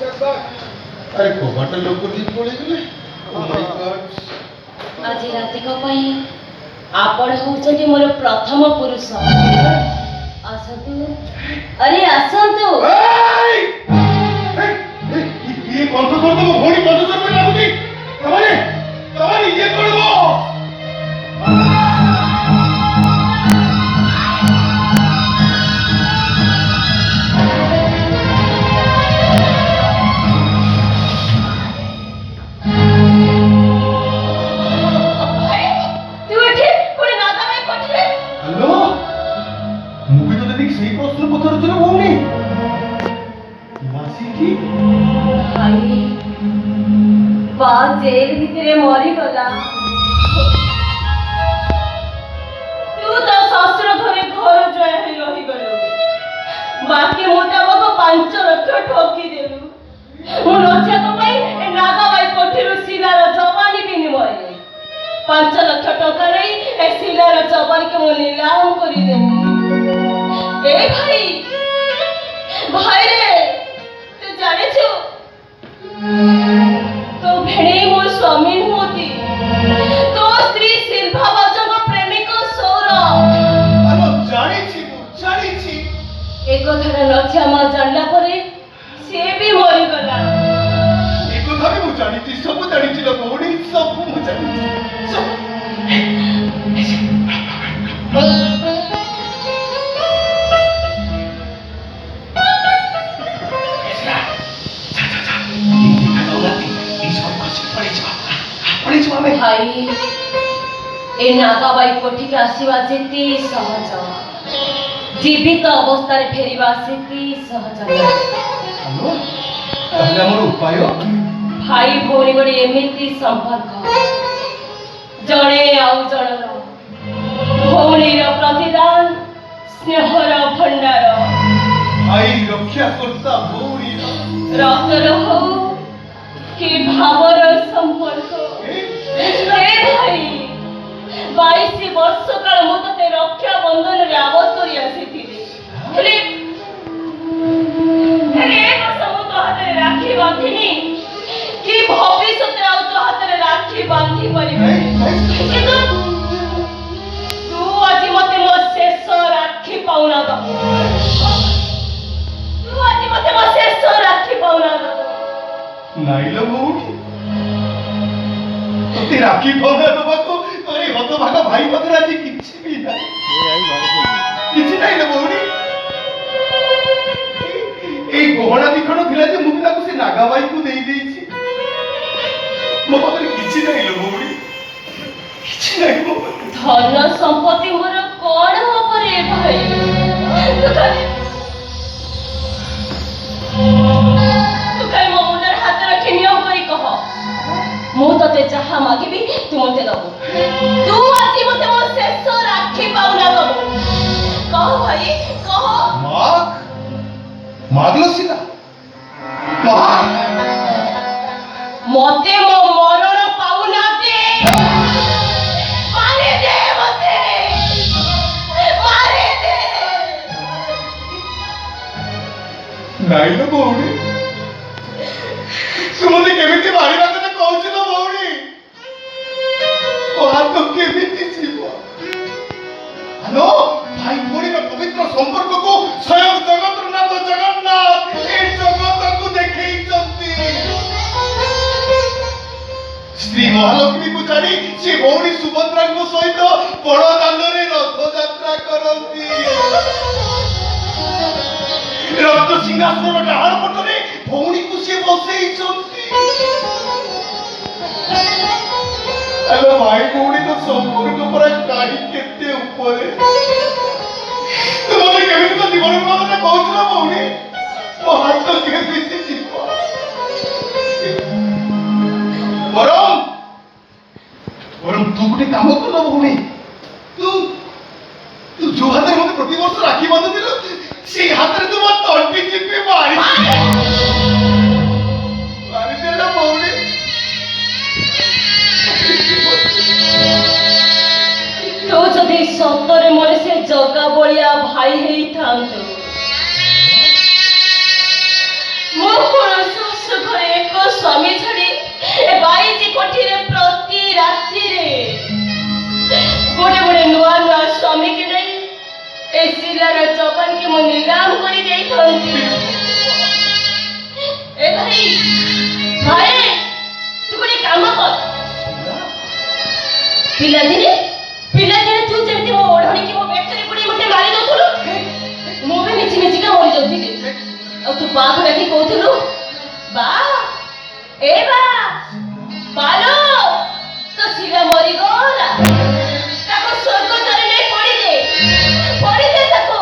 अरे कोबाटा लोक जी पड़े गले ओ माय गॉड आज रातिक पई आपण होउछथि मोर प्रथम पुरुष आसतु अरे आसंतु ये कौन सा कर दो घोड़ी बंद कर में लागुची तमारे ये करबो जेल भितरे मरी गला तू तो ससुर घरे घर जय है रही गलो बाकी मुताबक 5 लाख ठोकी देलु मु लज्जा तो भाई ए नागा भाई कोठीरु सिलार जवानी बिनिमय 5 लाख टका रे ए सिलार जवानी के मु नीलाम करी देली ए भाई भाई रे तू जाने छु तो भेड़े मोर स्वामी होती तो स्त्री शिल्पा बाजन को प्रेमिक सौरभ अरे जानी छी एक थर लक्ष्या मा जानला परे से भी मरि गला एक थर मु जानी छी सब जानी छी लो बॉडी सब मु जानी छी सब भाई ए नागाबाई कोठी के आसीबा जेती सहज जीवित अवस्था रे फेरिबा सेती सहज हेलो ताले हमर उपाय भाई भौणी गडी एमिति संपर्क जणे आउ जणर भौणीर प्रतिदान स्नेहर भंडार भाई रक्षा करता भौणी रक्तर हो कि भावर संपर्क भाई 22 वर्ष काल मु ते रक्षा बंधन रे आबद्ध करी आसीथिली हेले वर्ष मु तो हाथ रे राखी बांधिनी कि भविष्य रे आउ तो हाथ रे राखी बांधी परिबे किंतु तू आज मते मो शेष राखी पाउना द तू आज मते मो शेष राखी पाउना द नाइलो भौणी ते राखी पाउना दबा को अरे हत भागा भाई पत्र आज किछि भी नाही किछि नाही लो भौणी ए गहना दिखण थिला जे मुबिला को से नागा भाई को देई देछि मो पत्र किछि नाही लो भौणी किछि नाही मो धन संपत्ति मोर कोन हो परे भाई तू खाली मो मुंडर हाथ रखी नियम करी कह मु तते जहा मागिबी तू मते दबो तू आज मते मो शेष राखी पाउना दबो कह भाई कह मागलो सिना मते मो मरण पाउना दे मारे दे मते मारे दे नाइलो भौणी तुमने केमिति मारिबा तने कहउछ न भौणी ओ हाथ केमिति जीवो हेलो भाई भौणी का पवित्र संपर्क को स्वयं जगतनाथ जगन्नाथ ए जगत को देखै चंती श्री महालक्ष्मी को जानी से भौणी सुभद्रा को सहित बड़ दांडरे रथ यात्रा करंती रक्त सिंहासन डाहार पटरे भौणी को से बसई चंती हेलो भाई भौणी तो संपर्क पर काई केते ऊपरे तुमने केमिति तो जीवन माने कहउछ ना भौणी ओ हाथ केमिति जीव वरम तू गुटे काम कर ना भौणी तू जो हाथ रे मते प्रति वर्ष राखी बांध दिलो से हाथ रे तू मत तंटी चिपी मारी देला भौणी तो जदि सतरे मोरे से जगा बलिया भाई हेई थांतो मो कोन ପିଲାର ଚପନକି ମୁଁ ନିଲାମ କରି ଦେଇଥାନ୍ତି। ଏ ଭାଇ ଭାଇ ତୁ ଗୋଟେ କାମ କର। ପିଲାଦିନେ ତୁ ଯେମିତି ମୋ ଓଢ଼ଣିକି ମୋ ବେକରେ ପୁରେଇ ମତେ ମାରି ଦଉଥିଲୁ, ମୁଁ ବି ମିଚିକା ମରି ଯାଉଥିଲି। ଆଉ ତୁ ବାକୁ ଡାକି କହୁଥିଲୁ, ବା ଏ ବାଲୋ ତ ଶିରା ମରିଗଲା, ତାକୁ ସ୍ୱର୍ଗ ଦ୍ୱାରରେ ନେଇ ପୋଡ଼ିଦେ ତାକୁ।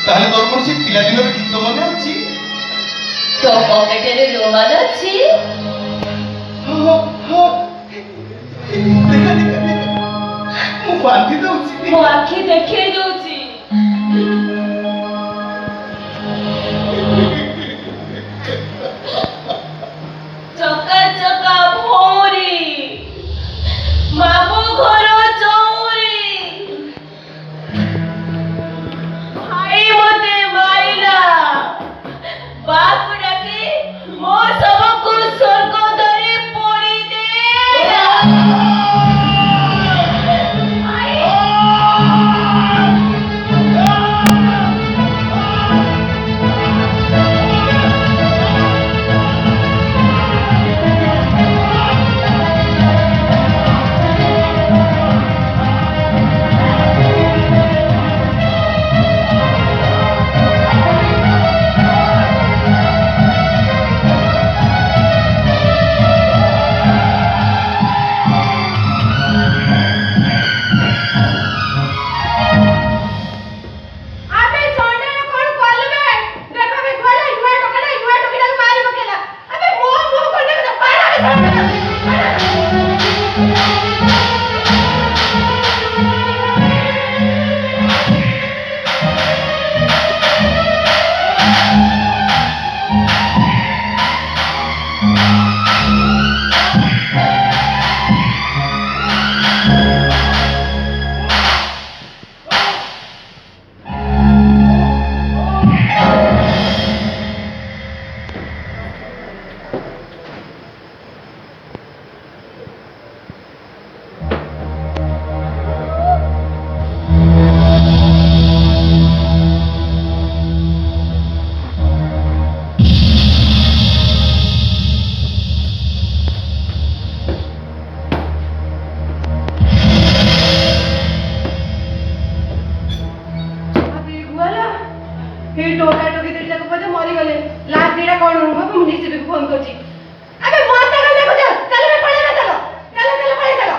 ତାହେଲେ ତୋର କଣ ସେ ପିଲାଦିନର ଗୀତ ମନେ ଅଛି? ତୋ ପକେଟରେ ରୁମାଲ ଅଛି? ମୁଁ ବାନ୍ଧି ଦଉଛି, ମୋ ଆଖି ଦେଖେଇ ଦଉଛି। ଚକା ଚକା ଭଉଁରୀ, ମାମୁଁ ଘର ଚଉରୀ, ଭାଇ ମତେ ମାଇଲା, ବାକୁ ଡାକି ମୋ ଶବକୁ ସ୍ୱର୍ଗ ଦ୍ୱାରରେ ପୋଡ଼ିଦେ। ମରିଗଲେ ଲାଷ୍ଟ ଦିଟା କଣ ହବ ମୁଁ ନିଜେ ଫୋନ କରୁଛି। ଆବେ ମତେ କଣ ଦେଖୁଛ? ଚାଲ ବେ ପଳେଇବା, ଚାଲ ପଳେଇ ଚାଲ।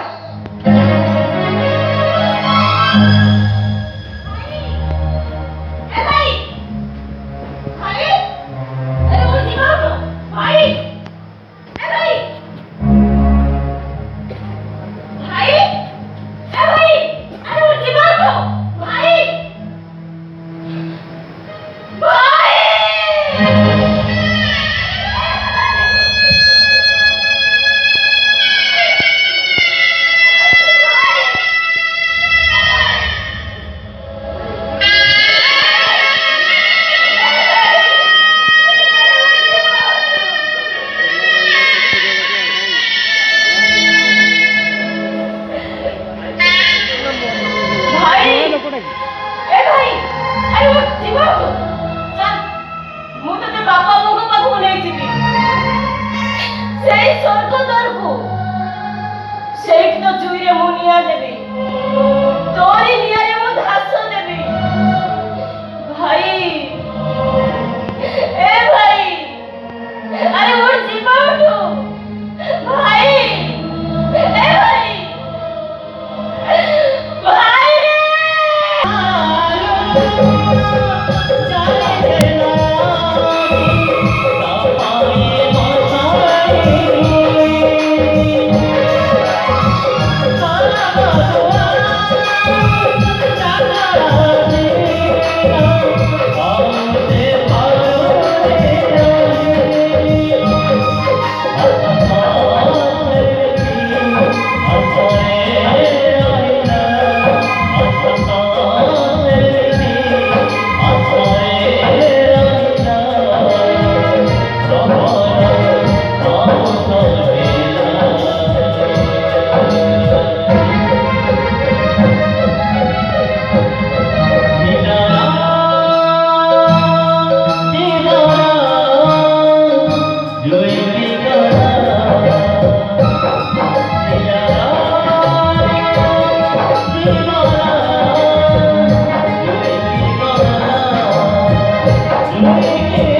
Oh रे